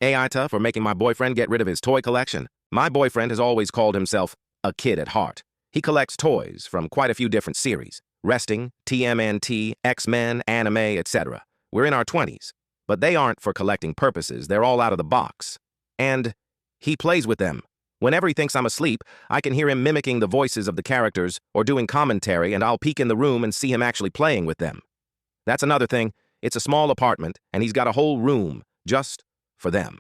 Aita for making my boyfriend get rid of his toy collection. My boyfriend has always called himself a kid at heart. He collects toys from quite a few different series. Wrestling, TMNT, X-Men, anime, etc. We're in our 20s, but they aren't for collecting purposes. They're all out of the box. And he plays with them. Whenever he thinks I'm asleep, I can hear him mimicking the voices of the characters or doing commentary, and I'll peek in the room and see him actually playing with them. That's another thing. It's a small apartment, and he's got a whole room just for them,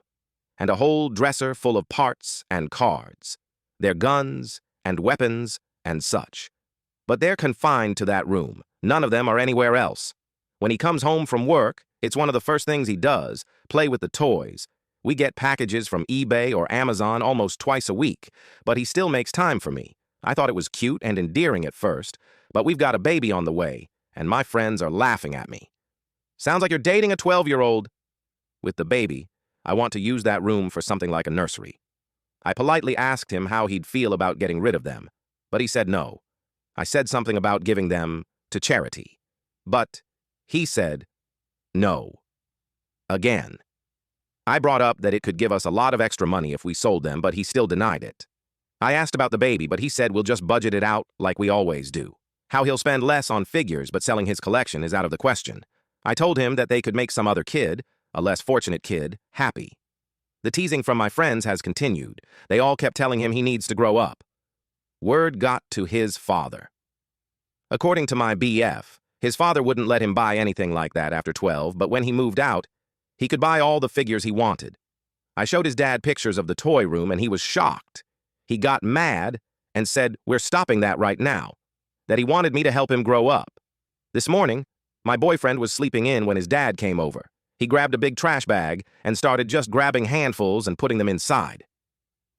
and a whole dresser full of parts and cards, their guns and weapons and such. But they're confined to that room. None of them are anywhere else. When he comes home from work, it's one of the first things he does, play with the toys. We get packages from eBay or Amazon almost twice a week, but he still makes time for me. I thought it was cute and endearing at first, but we've got a baby on the way, and my friends are laughing at me. Sounds like you're dating a 12-year-old. With the baby, I want to use that room for something like a nursery. I politely asked him how he'd feel about getting rid of them, but he said no. I said something about giving them to charity, but he said no. Again. I brought up that it could give us a lot of extra money if we sold them, but he still denied it. I asked about the baby, but he said we'll just budget it out like we always do. How he'll spend less on figures but selling his collection is out of the question. I told him that they could make some other kid, a less fortunate kid, happy. The teasing from my friends has continued. They all kept telling him he needs to grow up. Word got to his father. According to my BF, his father wouldn't let him buy anything like that after 12, but when he moved out, he could buy all the figures he wanted. I showed his dad pictures of the toy room, and he was shocked. He got mad and said, "We're stopping that right now," that he wanted me to help him grow up. This morning, my boyfriend was sleeping in when his dad came over. He grabbed a big trash bag and started just grabbing handfuls and putting them inside.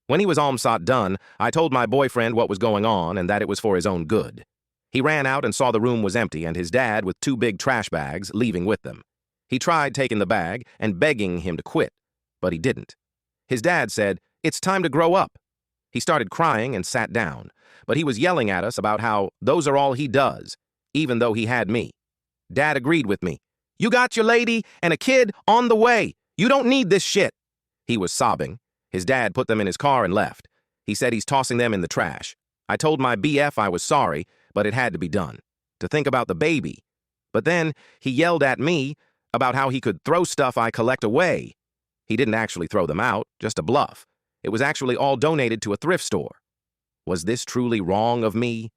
When he was almost done, I told my boyfriend what was going on and that it was for his own good. He ran out and saw the room was empty and his dad with 2 big trash bags leaving with them. He tried taking the bag and begging him to quit, but he didn't. His dad said, "It's time to grow up." He started crying and sat down, but he was yelling at us about how those are all he does, even though he had me. Dad agreed with me. "You got your lady and a kid on the way. You don't need this shit." He was sobbing. His dad put them in his car and left. He said he's tossing them in the trash. I told my BF I was sorry, but it had to be done. To think about the baby. But then he yelled at me about how he could throw stuff I collect away. He didn't actually throw them out, just a bluff. It was actually all donated to a thrift store. Was this truly wrong of me?